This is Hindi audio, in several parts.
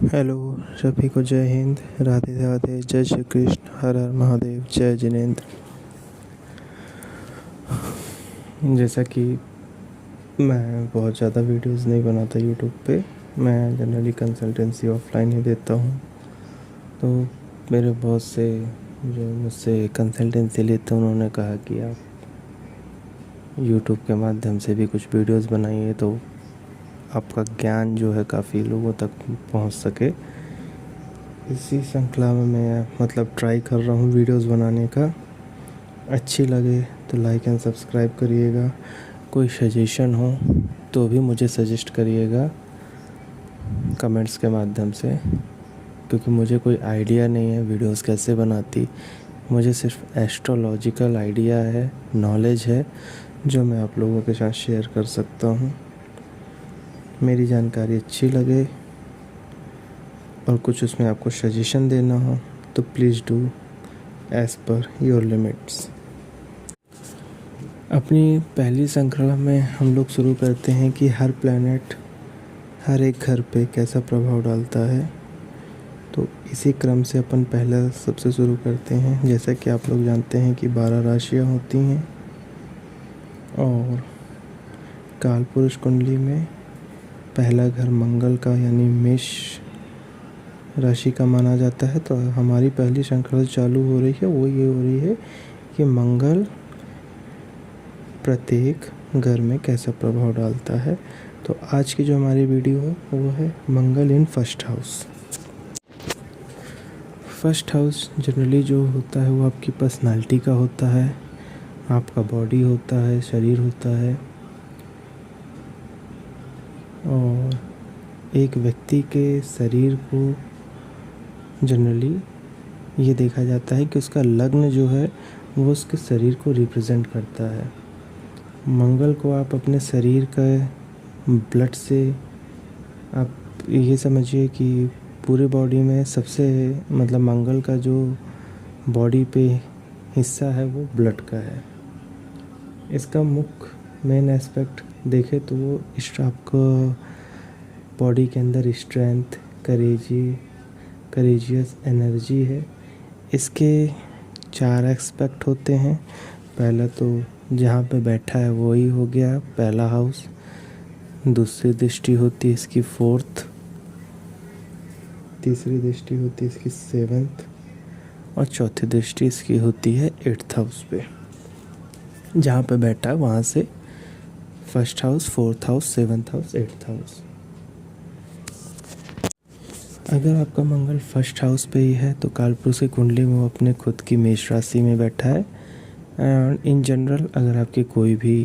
हेलो, सभी को जय हिंद, राधे राधे, जय श्री कृष्ण, हर हर महादेव, जय जिनेंद्र। जैसा कि मैं बहुत ज़्यादा वीडियोस नहीं बनाता यूट्यूब पे, मैं जनरली कंसल्टेंसी ऑफलाइन ही देता हूँ। तो मेरे बहुत से जो मुझसे कंसल्टेंसी लेते हैं उन्होंने कहा कि आप यूट्यूब के माध्यम से भी कुछ वीडियोस बनाइए तो आपका ज्ञान जो है काफ़ी लोगों तक पहुंच सके। इसी श्रृंखला में मैं ट्राई कर रहा हूँ वीडियोस बनाने का। अच्छी लगे तो लाइक एंड सब्सक्राइब करिएगा। कोई सजेशन हो तो भी मुझे सजेस्ट करिएगा कमेंट्स के माध्यम से, क्योंकि मुझे कोई आइडिया नहीं है वीडियोस कैसे बनाती। मुझे सिर्फ एस्ट्रोलॉजिकल आइडिया है, नॉलेज है, जो मैं आप लोगों के साथ शेयर कर सकता हूँ। मेरी जानकारी अच्छी लगे और कुछ उसमें आपको सजेशन देना हो तो please do as per your limits. अपनी पहली श्रृंखला में हम लोग शुरू करते हैं कि हर प्लैनेट हर एक घर पे कैसा प्रभाव डालता है। तो इसी क्रम से अपन पहला सबसे शुरू करते हैं। जैसा कि आप लोग जानते हैं कि 12 राशियाँ होती हैं और कालपुरुष कुंडली में पहला घर मंगल का यानी मेष राशि का माना जाता है। तो हमारी पहली श्रृंखला चालू हो रही है, वो ये हो रही है कि मंगल प्रत्येक घर में कैसा प्रभाव डालता है। तो आज की जो हमारी वीडियो है वो है Mangal in first house. First house generally जो होता है वो आपकी पर्सनालिटी का होता है, आपका बॉडी होता है, शरीर होता है। और एक व्यक्ति के शरीर को जनरली ये देखा जाता है कि उसका लग्न जो है वो उसके शरीर को रिप्रेजेंट करता है। मंगल को आप अपने शरीर का ब्लड से आप ये समझिए कि पूरी बॉडी में सबसे मंगल का जो बॉडी पे हिस्सा है वो ब्लड का है। इसका मुख्य मेन एस्पेक्ट देखें तो वो आपको बॉडी के अंदर स्ट्रेंथ, करेजियस एनर्जी है। इसके 4 एस्पेक्ट होते हैं। पहला तो जहाँ पे बैठा है वही हो गया पहला हाउस। दूसरी दृष्टि होती है इसकी 4th, तीसरी दृष्टि होती है इसकी 7th और चौथी दृष्टि इसकी होती है 8th हाउस पे। जहाँ पे बैठा है वहाँ से 1st house, 4th house, 7th house, 8th house. अगर आपका मंगल 1st हाउस पे ही है तो कालपुरुष की कुंडली में वो अपने खुद की मेष राशि में बैठा है। एंड इन जनरल अगर आपके कोई भी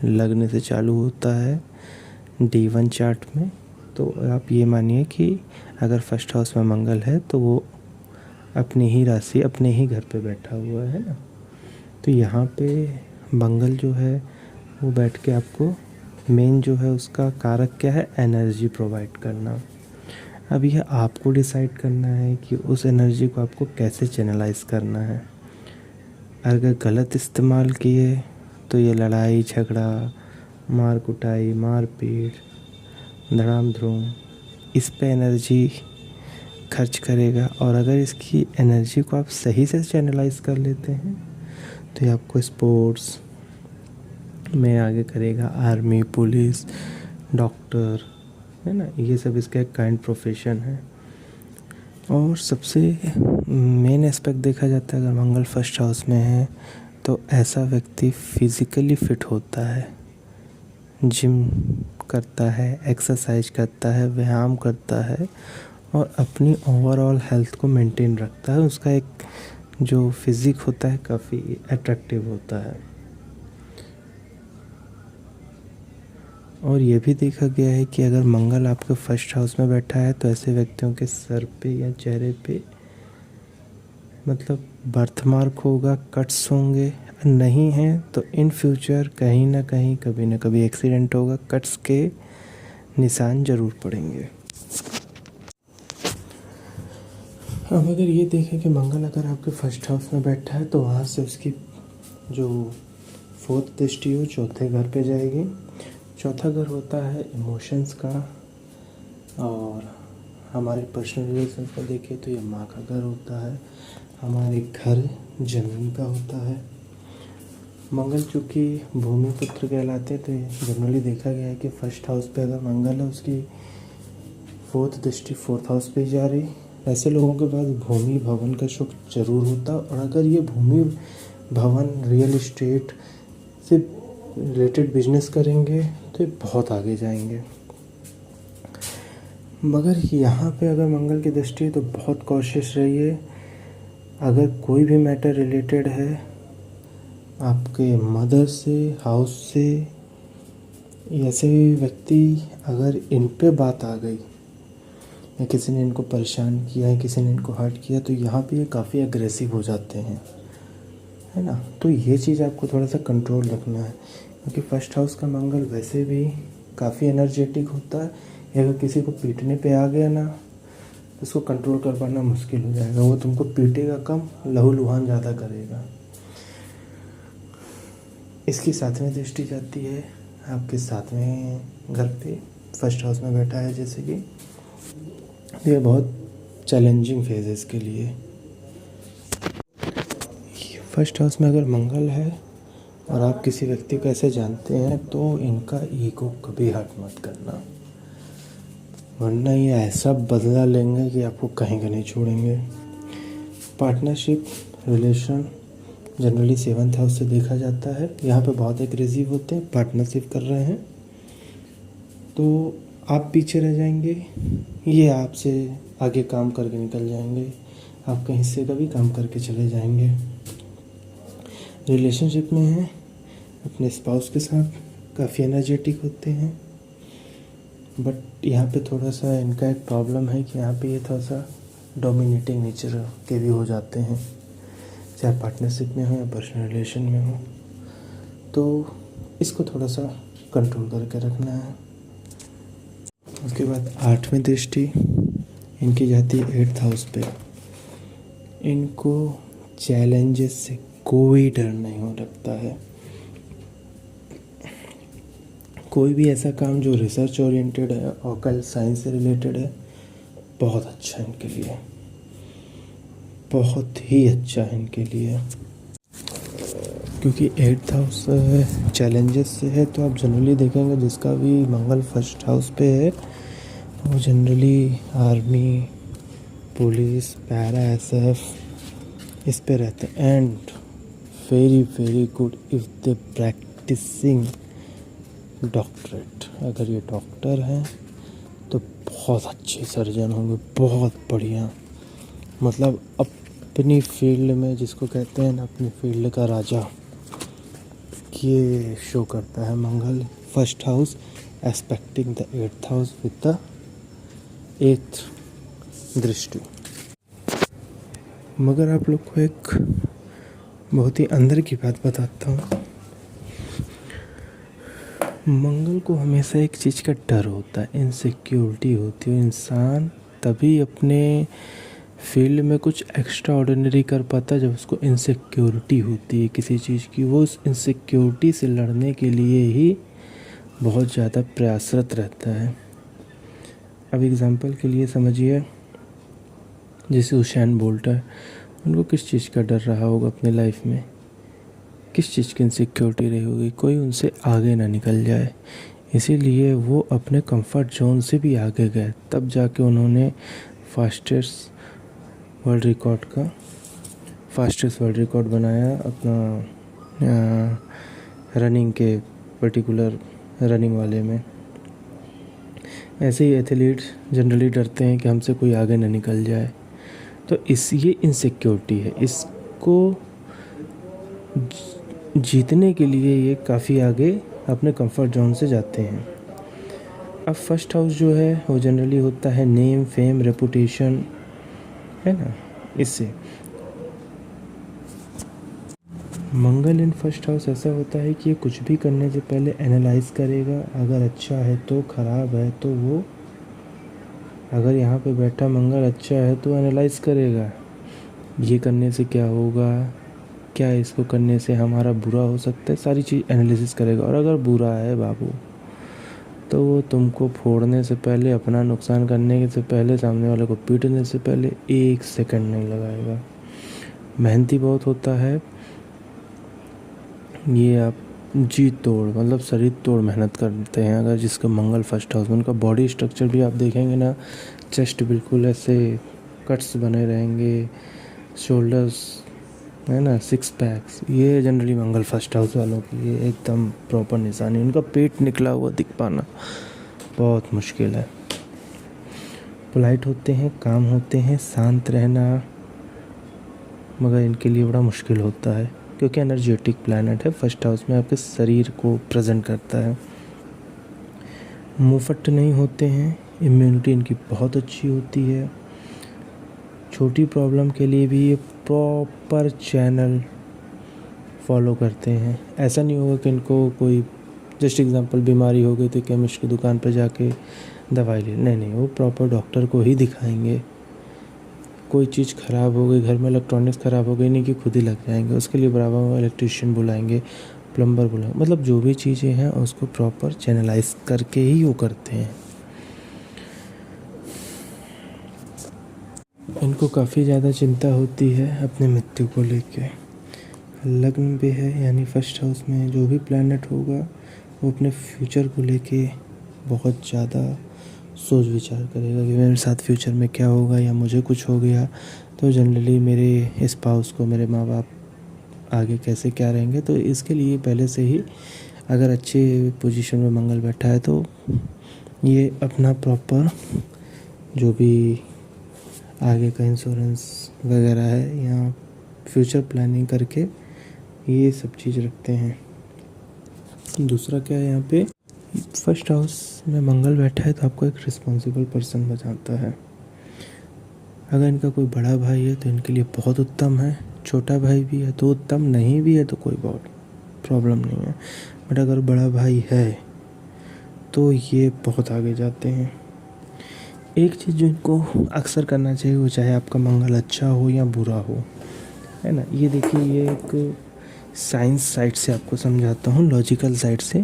लग्न से चालू होता है D1 चार्ट में, तो आप ये मानिए कि अगर 1st हाउस में मंगल है तो वो अपनी ही राशि अपने ही घर पे बैठा हुआ है ना। तो यहाँ पे मंगल जो है वो बैठ के आपको मेन जो है उसका कारक क्या है, एनर्जी प्रोवाइड करना। अब यह आपको डिसाइड करना है कि उस एनर्जी को आपको कैसे चैनलाइज करना है। अगर गलत इस्तेमाल किए तो ये लड़ाई झगड़ा, मार कुटाई, मार पीट, धड़ाम धूम इस पे एनर्जी खर्च करेगा। और अगर इसकी एनर्जी को आप सही से चैनलाइज कर लेते हैं तो ये आपको स्पोर्ट्स में आगे करेगा, आर्मी, पुलिस, डॉक्टर, है ना, ये सब इसका एक काइंड प्रोफेशन है। और सबसे मेन एस्पेक्ट देखा जाता है अगर मंगल 1st हाउस में है तो ऐसा व्यक्ति फिज़िकली फिट होता है, जिम करता है, एक्सरसाइज करता है, व्यायाम करता है और अपनी ओवरऑल हेल्थ को मेंटेन रखता है। उसका एक जो फिज़िक होता है काफ़ी अट्रैक्टिव होता है। और ये भी देखा गया है कि अगर मंगल आपके 1st हाउस में बैठा है तो ऐसे व्यक्तियों के सर पे या चेहरे पे बर्थमार्क होगा, कट्स होंगे। नहीं है तो इन फ्यूचर कहीं ना कहीं कभी ना कभी एक्सीडेंट होगा, कट्स के निशान ज़रूर पड़ेंगे। अब अगर ये देखें कि मंगल अगर आपके 1st हाउस में बैठा है तो वहाँ से उसकी जो 4th दृष्टि हो 4थे घर पे जाएगी। चौथा घर होता है इमोशंस का और हमारे पर्सनल रिलेशन में देखें तो ये माँ का घर होता है, हमारे घर जननी का होता है। मंगल चूँकि भूमि पुत्र कहलाते हैं, तो ये जनरली देखा गया है कि फर्स्ट हाउस पे अगर मंगल है उसकी फोर्थ दृष्टि फोर्थ हाउस पे जा रही। ऐसे लोगों के पास भूमि भवन का सुख जरूर होता है, और अगर ये भूमि भवन रियल इस्टेट से रिलेटेड बिजनेस करेंगे तो ये बहुत आगे जाएंगे। मगर यहाँ पे अगर मंगल की दृष्टि है तो बहुत कॉशियस रहिए। अगर कोई भी मैटर रिलेटेड है आपके मदर से, हाउस से, ऐसे व्यक्ति अगर इन पे बात आ गई या किसी ने इनको परेशान किया है, किसी ने इनको हर्ट किया, तो यहाँ पे ये काफ़ी अग्रेसिव हो जाते हैं, है ना। तो ये चीज़ आपको थोड़ा सा कंट्रोल रखना है, क्योंकि फर्स्ट हाउस का मंगल वैसे भी काफ़ी एनर्जेटिक होता है। अगर किसी को पीटने पे आ गया ना तो उसको कंट्रोल कर पाना मुश्किल हो जाएगा। वो तुमको पीटेगा कम, लहूलुहान ज़्यादा करेगा। इसकी 7वीं दृष्टि जाती है आपके 7वें घर पे, फर्स्ट हाउस में बैठा है जैसे कि। ये बहुत चैलेंजिंग फेज है इसके लिए। फर्स्ट हाउस में अगर मंगल है और आप किसी व्यक्ति को ऐसे जानते हैं तो इनका ईगो कभी हर्ट मत करना, वरना ये ऐसा बदला लेंगे कि आपको कहीं का नहीं छोड़ेंगे। Partnership relation generally 7th house से देखा जाता है। यहाँ पे बहुत एग्रेसिव होते हैं, पार्टनरशिप कर रहे हैं तो आप पीछे रह जाएंगे, ये आपसे आगे काम करके निकल जाएंगे, आपके हिस्से का भी काम करके चले जाएंगे। रिलेशनशिप में हैं अपने स्पाउस के साथ, काफ़ी एनर्जेटिक होते हैं, बट यहाँ पे थोड़ा सा इनका एक प्रॉब्लम है कि यहाँ पे ये थोड़ा सा डोमिनेटिंग नेचर के भी हो जाते हैं, चाहे पार्टनरशिप में हो या पर्सनल रिलेशन में हो। तो इसको थोड़ा सा कंट्रोल करके रखना है। उसके बाद 8वीं दृष्टि इनकी जाती है 8th हाउस पे। इनको चैलेंजेस से कोई डर नहीं हो लगता है। कोई भी ऐसा काम जो रिसर्च ओरिएंटेड है, ऑकल्ट साइंस से रिलेटेड है, बहुत अच्छा है इनके लिए, बहुत ही अच्छा है इनके लिए। क्योंकि 8th हाउस चैलेंजेस से है, तो आप जनरली देखेंगे जिसका भी मंगल फर्स्ट हाउस पे है वो generally army, police, para, SF इस पे रहते हैं। And very very good if they practicing doctorate. अगर ये डॉक्टर हैं तो बहुत अच्छे सर्जन होंगे, बहुत बढ़िया। मतलब अपनी फील्ड में, जिसको कहते हैं ना अपनी फील्ड का राजा, ये शो करता है Mangal first house aspecting the 8th house with the 8th दृष्टि। मगर आप लोग को एक बहुत ही अंदर की बात बताता हूँ। मंगल को हमेशा एक चीज़ का डर होता है, इनसिक्योरिटी होती है। इंसान तभी अपने फील्ड में कुछ एक्स्ट्रा ऑर्डिनरी कर पाता है जब उसको इनसिक्योरिटी होती है किसी चीज़ की। वो उस इनसिक्योरिटी से लड़ने के लिए ही बहुत ज़्यादा प्रयासरत रहता है। अब एग्ज़ाम्पल के लिए समझिए, जैसे हुसैन बोल्ट है, उनको किस चीज़ का डर रहा होगा अपने लाइफ में, किस चीज़ की इनसिक्योरिटी रही होगी, कोई उनसे आगे ना निकल जाए। इसीलिए वो अपने कंफर्ट जोन से भी आगे गए, तब जाके उन्होंने फास्टेस्ट वर्ल्ड रिकॉर्ड बनाया अपना रनिंग के, पर्टिकुलर रनिंग वाले में। ऐसे ही एथलीट्स जनरली डरते हैं कि हमसे कोई आगे ना निकल जाए। तो ये इनसिक्योरिटी है, इसको जीतने के लिए ये काफ़ी आगे अपने कंफर्ट जोन से जाते हैं। अब फर्स्ट हाउस जो है वो जनरली होता है नेम, फेम, रेपुटेशन, है ना। इससे मंगल इन फर्स्ट हाउस ऐसा होता है कि ये कुछ भी करने से पहले एनालाइज करेगा। अगर अच्छा है तो, ख़राब है तो वो, अगर यहाँ पे बैठा मंगल अच्छा है तो एनालाइज करेगा, ये करने से क्या होगा, क्या इसको करने से हमारा बुरा हो सकता है, सारी चीज़ एनालिसिस करेगा। और अगर बुरा है बाबू तो वो तुमको फोड़ने से पहले, अपना नुकसान करने से पहले, सामने वाले को पीटने से पहले 1 सेकंड नहीं लगाएगा। मेहनती बहुत होता है ये। आप जी तोड़, मतलब शरीर तोड़ मेहनत करते हैं। अगर जिसका मंगल फर्स्ट हाउस में, उनका बॉडी स्ट्रक्चर भी आप देखेंगे ना, चेस्ट बिल्कुल ऐसे कट्स बने रहेंगे, शोल्डर्स है ना, 6 पैक्स, ये जनरली मंगल फर्स्ट हाउस वालों की ये एकदम प्रॉपर निशानी। उनका पेट निकला हुआ दिख पाना बहुत मुश्किल है। पोलाइट होते हैं, काम होते हैं, शांत रहना मगर इनके लिए बड़ा मुश्किल होता है, क्योंकि एनर्जेटिक प्लैनेट है। फर्स्ट हाउस में आपके शरीर को प्रेजेंट करता है। मुंहफट नहीं होते हैं, इम्यूनिटी इनकी बहुत अच्छी होती है। छोटी प्रॉब्लम के लिए भी ये प्रॉपर चैनल फॉलो करते हैं। ऐसा नहीं होगा कि इनको कोई, जस्ट एग्जांपल, बीमारी हो गई तो केमिस्ट की दुकान पर जाके दवाई ले, नहीं, वो प्रॉपर डॉक्टर को ही दिखाएंगे। कोई चीज़ ख़राब हो गई, घर में इलेक्ट्रॉनिक्स ख़राब हो गई, नहीं कि खुद ही लग जाएंगे, उसके लिए बराबर में इलेक्ट्रिशियन बुलाएंगे, प्लम्बर बुलाएंगे। मतलब जो भी चीज़ें हैं उसको प्रॉपर चैनलाइज करके ही वो करते हैं। इनको काफ़ी ज़्यादा चिंता होती है अपने मृत्यु को लेके। लग्न पे है यानी फर्स्ट हाउस में जो भी प्लैनेट होगा वो अपने फ्यूचर को लेके बहुत ज़्यादा सोच विचार करेगा कि मेरे साथ फ्यूचर में क्या होगा, या मुझे कुछ हो गया तो जनरली मेरे स्पाउस को, मेरे माँ बाप आगे कैसे क्या रहेंगे। तो इसके लिए पहले से ही अगर अच्छे पोजीशन में मंगल बैठा है तो ये अपना प्रॉपर जो भी आगे का इंश्योरेंस वगैरह है या फ्यूचर प्लानिंग करके ये सब चीज़ रखते हैं। दूसरा क्या है, यहाँ पे फर्स्ट हाउस में मंगल बैठा है तो आपको एक रिस्पॉन्सिबल पर्सन बनाता है। अगर इनका कोई बड़ा भाई है तो इनके लिए बहुत उत्तम है, छोटा भाई भी है तो उत्तम, नहीं भी है तो कोई बहुत प्रॉब्लम नहीं है। बट अगर बड़ा भाई है तो ये बहुत आगे जाते हैं। एक चीज़ जो इनको अक्सर करना चाहिए, वो चाहे आपका मंगल अच्छा हो या बुरा हो, है ना। ये देखिए, ये एक साइंस साइड से आपको समझाता हूँ, लॉजिकल साइड से।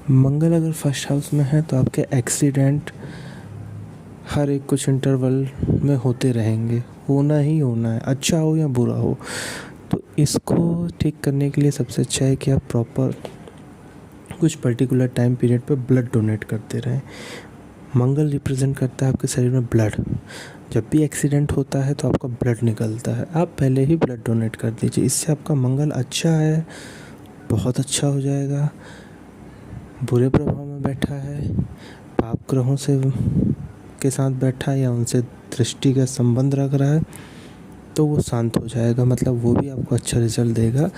मंगल अगर फर्स्ट हाउस में है तो आपके एक्सीडेंट हर एक कुछ इंटरवल में होते रहेंगे, होना ही होना है, अच्छा हो या बुरा हो। तो इसको ठीक करने के लिए सबसे अच्छा है कि आप प्रॉपर कुछ पर्टिकुलर टाइम पीरियड पे ब्लड डोनेट करते रहें। मंगल रिप्रेजेंट करता है आपके शरीर में ब्लड। जब भी एक्सीडेंट होता है तो आपका ब्लड निकलता है, आप पहले ही ब्लड डोनेट कर दीजिए। इससे आपका मंगल अच्छा है, बहुत अच्छा हो जाएगा। बुरे प्रभाव में बैठा है, पाप ग्रहों से के साथ बैठा है या उनसे दृष्टि का संबंध रख रहा है तो वो शांत हो जाएगा, मतलब वो भी आपको अच्छा रिजल्ट देगा।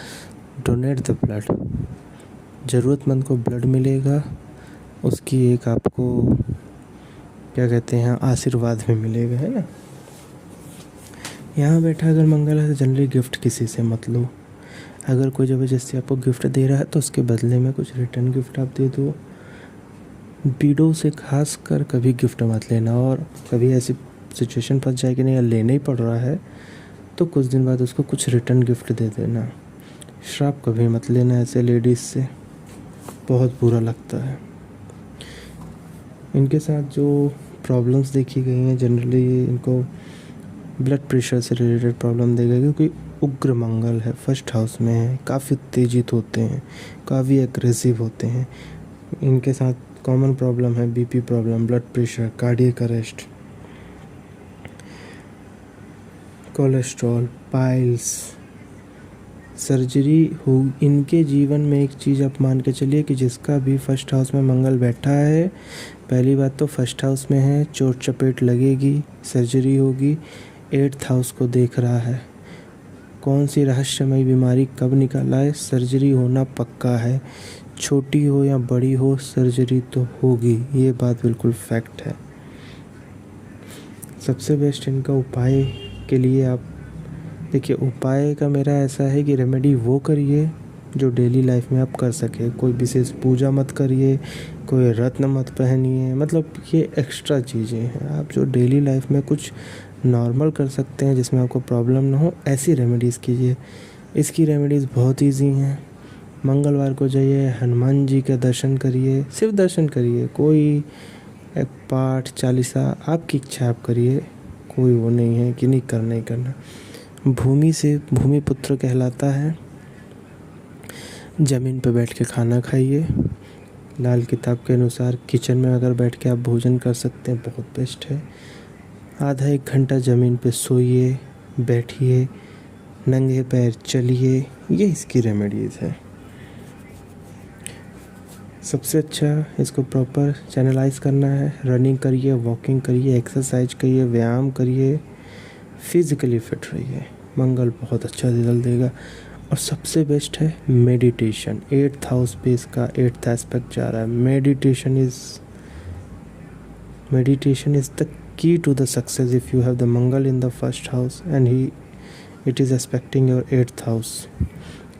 डोनेट द ब्लड, ज़रूरतमंद को ब्लड मिलेगा, उसकी एक आपको क्या कहते हैं, आशीर्वाद भी मिलेगा, है ना। यहाँ बैठा अगर मंगल है तो जनरली गिफ्ट किसी से मत लो। अगर कोई ज़बरदस्ती आपको गिफ्ट दे रहा है तो उसके बदले में कुछ रिटर्न गिफ्ट आप दे दो। बीडो से खास कर कभी गिफ्ट मत लेना, और कभी ऐसी सिचुएशन फंस जाए कि नहीं यार लेना ही पड़ रहा है तो कुछ दिन बाद उसको कुछ रिटर्न गिफ्ट दे देना। श्राप कभी मत लेना ऐसे लेडीज़ से, बहुत बुरा लगता है। इनके साथ जो प्रॉब्लम्स देखी गई हैं, जनरली इनको ब्लड प्रेशर से रिलेटेड प्रॉब्लम देगा, क्योंकि उग्र मंगल है, फर्स्ट हाउस में है, काफ़ी उत्तेजित होते हैं, काफ़ी एग्रेसिव होते हैं। इनके साथ कॉमन प्रॉब्लम है BP problem, blood pressure, cardiac arrest, cholesterol, piles, surgery हो। इनके जीवन में एक चीज़ आप मान के चलिए कि जिसका भी फर्स्ट हाउस में मंगल बैठा है, पहली बात तो फर्स्ट हाउस में है, चोट चपेट लगेगी, सर्जरी होगी। 8th हाउस को देख रहा है, कौन सी रहस्यमयी बीमारी कब निकल आए, सर्जरी होना पक्का है। छोटी हो या बड़ी हो, सर्जरी तो होगी, ये बात बिल्कुल फैक्ट है। सबसे बेस्ट इनका उपाय के लिए आप देखिए, उपाय का मेरा ऐसा है कि रेमेडी वो करिए जो डेली लाइफ में आप कर सके। कोई विशेष पूजा मत करिए, कोई रत्न मत पहनिए, मतलब ये एक्स्ट्रा चीज़ें हैं। आप जो डेली लाइफ में कुछ नॉर्मल कर सकते हैं जिसमें आपको प्रॉब्लम ना हो, ऐसी रेमेडीज़ कीजिए। इसकी रेमेडीज़ बहुत इजी हैं, मंगलवार को जाइए, हनुमान जी का दर्शन करिए, सिर्फ दर्शन करिए, कोई एक पाठ चालीसा आपकी इच्छा आप करिए, कोई वो नहीं है कि नहीं करना ही करना। भूमि से भूमि पुत्र कहलाता है। ज़मीन पे बैठ के खाना खाइए, लाल किताब के अनुसार किचन में अगर बैठ के आप भोजन कर सकते हैं बहुत बेस्ट है। आधा एक घंटा ज़मीन पे सोइए, बैठिए, नंगे पैर चलिए, ये इसकी रेमेडीज़ है। सबसे अच्छा इसको प्रॉपर चैनलाइज करना है। रनिंग करिए, वॉकिंग करिए, एक्सरसाइज करिए, व्यायाम करिए, फिज़िकली फिट रहिए, मंगल बहुत अच्छा रिजल्ट देगा। और सबसे बेस्ट है मेडिटेशन। 8th हाउस पे इसका 8th एस्पेक्ट जा रहा है। Meditation is the key to the success if you have the Mangal in the first house and it is aspecting your 8th house.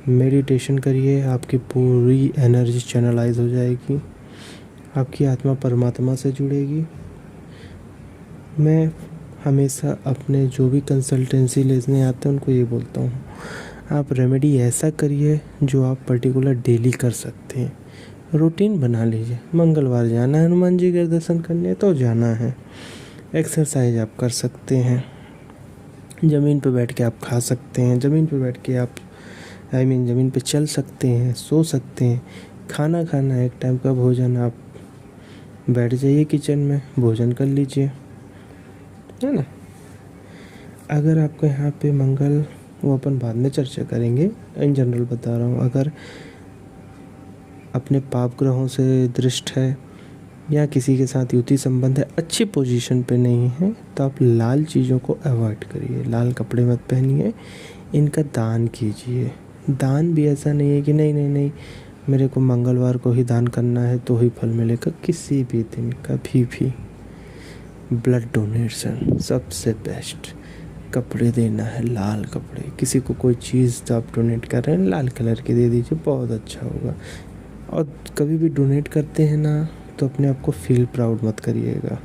Meditation करिए, आपकी पूरी एनर्जी चैनलाइज हो जाएगी, आपकी आत्मा परमात्मा से जुड़ेगी। मैं हमेशा अपने जो भी कंसल्टेंसी लेने आते हैं उनको ये बोलता हूँ, आप रेमेडी ऐसा करिए जो आप पर्टिकुलर डेली कर सकते हैं। रूटीन बना लीजिए, मंगलवार जाना है हनुमान जी के दर्शन करने तो जाना है। एक्सरसाइज आप कर सकते हैं, ज़मीन पे बैठ के आप खा सकते हैं, ज़मीन पे बैठ के आप ज़मीन पे चल सकते हैं, सो सकते हैं। खाना खाना एक टाइम का भोजन, आप बैठ जाइए किचन में, भोजन कर लीजिए, है ना। अगर आपको यहाँ पे मंगल, वो अपन बाद में चर्चा करेंगे, इन जनरल बता रहा हूँ, अगर अपने पाप ग्रहों से दृष्ट है या किसी के साथ युति संबंध है, अच्छी पोजीशन पे नहीं है, तो आप लाल चीज़ों को अवॉइड करिए, लाल कपड़े मत पहनिए, इनका दान कीजिए। दान भी ऐसा नहीं है कि नहीं मेरे को मंगलवार को ही दान करना है तो ही फल मिलेगा। किसी भी दिन कभी भी ब्लड डोनेशन सबसे बेस्ट। कपड़े देना है, लाल कपड़े, किसी को कोई चीज़ तो आप डोनेट कर रहे हैं लाल कलर की दे दीजिए, बहुत अच्छा होगा। और कभी भी डोनेट करते हैं ना तो अपने आप को फील प्राउड मत करिएगा,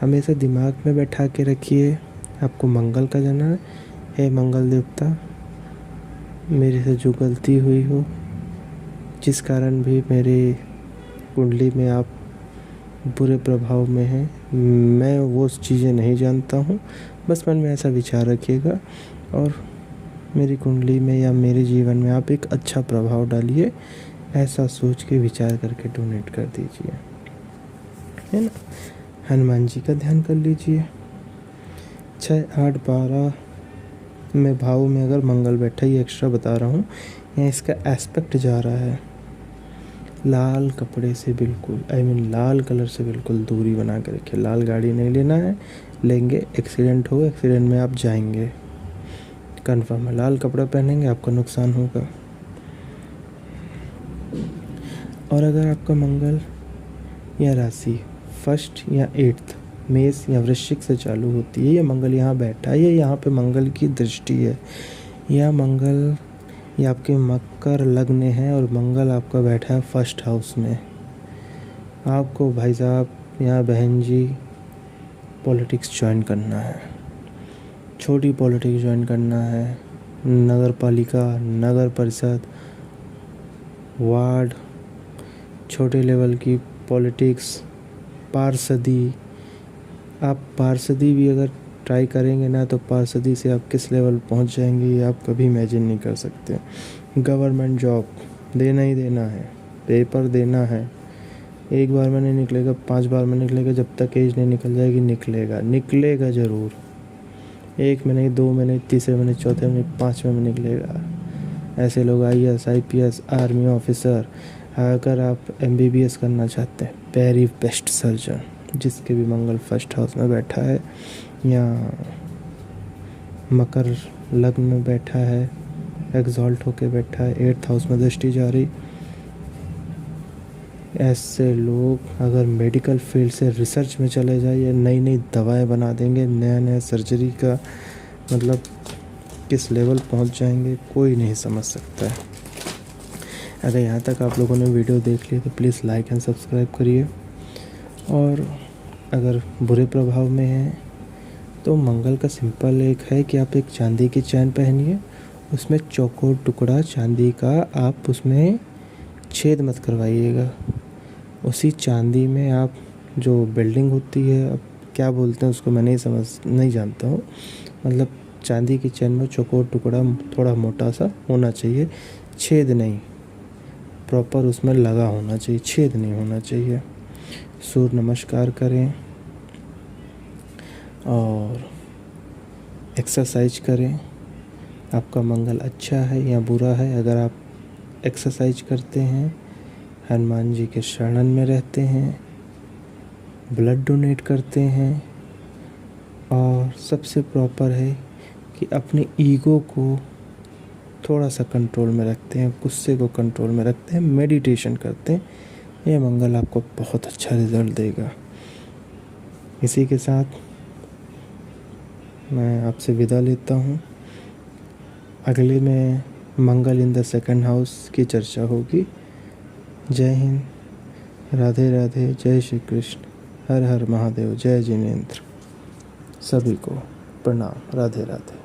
हमेशा दिमाग में बैठा के रखिए आपको मंगल का जाना है। हे मंगल देवता, मेरे से जो गलती हुई हो, जिस कारण भी मेरे कुंडली में आप बुरे प्रभाव में हैं, मैं वो चीज़ें नहीं जानता हूँ, बस मन में ऐसा विचार रखिएगा और मेरी कुंडली में या मेरे जीवन में आप एक अच्छा प्रभाव डालिए, ऐसा सोच के विचार करके डोनेट कर दीजिए, है ना। हनुमान जी का ध्यान कर लीजिए। 6, 8, 12 में भाव में अगर मंगल बैठा, ये एक्स्ट्रा बता रहा हूँ, यहाँ इसका एस्पेक्ट जा रहा है। लाल कपड़े से बिल्कुल लाल कलर से बिल्कुल दूरी बना के रखिए। लाल गाड़ी नहीं लेना है, लेंगे एक्सीडेंट हो, एक्सीडेंट में आप जाएंगे कन्फर्म है। लाल कपड़ा पहनेंगे आपका नुकसान होगा। और अगर आपका मंगल या राशि 1st या 8th मेष या वृश्चिक से चालू होती है, या मंगल यहाँ बैठा है, या यहाँ पे मंगल की दृष्टि है, या मंगल या आपके मकर लग्न है और मंगल आपका बैठा है 1st हाउस में, आपको भाई साहब या बहन जी पॉलिटिक्स ज्वाइन करना है, छोटी पॉलिटिक्स ज्वाइन करना है, नगर पालिका, नगर परिषद, वार्ड, छोटे लेवल की पॉलिटिक्स, पार्षदी। आप पार्षदी भी अगर ट्राई करेंगे ना तो पार्षदी से आप किस लेवल पहुंच जाएंगे ये आप कभी इमेजिन नहीं कर सकते। गवर्नमेंट जॉब देना ही देना है, पेपर देना है, एक बार में नहीं निकलेगा, 5 बार में निकलेगा, जब तक एज नहीं निकल जाएगी निकलेगा ज़रूर। 1 में नहीं, 2 में नहीं, तीसरे में नहीं, चौथे में नहीं, 5वें में निकलेगा। ऐसे लोग IAS, IPS, आर्मी ऑफिसर, अगर आप MBBS करना चाहते हैं, वेरी बेस्ट सर्जन, जिसके भी मंगल 1st हाउस में बैठा है या मकर लग्न में बैठा है, एग्जॉल्ट होके बैठा है, 8th हाउस में दृष्टि जा रही, ऐसे लोग अगर मेडिकल फील्ड से रिसर्च में चले जाए या नई नई दवाएं बना देंगे, नया सर्जरी का मतलब किस लेवल पहुंच जाएंगे कोई नहीं समझ सकता है। अगर यहाँ तक आप लोगों ने वीडियो देख ली तो प्लीज़ लाइक एंड सब्सक्राइब करिए। और अगर बुरे प्रभाव में हैं तो मंगल का सिंपल एक है कि आप एक चांदी की चैन पहनिए उसमें चौकोर टुकड़ा चांदी का आप उसमें छेद मत करवाइएगा। उसी चांदी में आप जो बिल्डिंग होती है, अब क्या बोलते हैं उसको मैं नहीं जानता हूँ, मतलब चांदी की चैन में चौकोर टुकड़ा थोड़ा मोटा सा होना चाहिए, छेद नहीं, प्रॉपर उसमें लगा होना चाहिए, छेद नहीं होना चाहिए। सूर्य नमस्कार करें और एक्सरसाइज करें। आपका मंगल अच्छा है या बुरा है, अगर आप एक्सरसाइज करते हैं, हनुमान जी के शरण में रहते हैं, ब्लड डोनेट करते हैं, और सबसे प्रॉपर है कि अपने ईगो को थोड़ा सा कंट्रोल में रखते हैं, गुस्से को कंट्रोल में रखते हैं, मेडिटेशन करते हैं, ये मंगल आपको बहुत अच्छा रिज़ल्ट देगा। इसी के साथ मैं आपसे विदा लेता हूँ। अगले में मंगल इन द सेकंड हाउस की चर्चा होगी। जय हिंद, राधे राधे, जय श्री कृष्ण, हर हर महादेव, जय जिनेंद्र। सभी को प्रणाम, राधे राधे।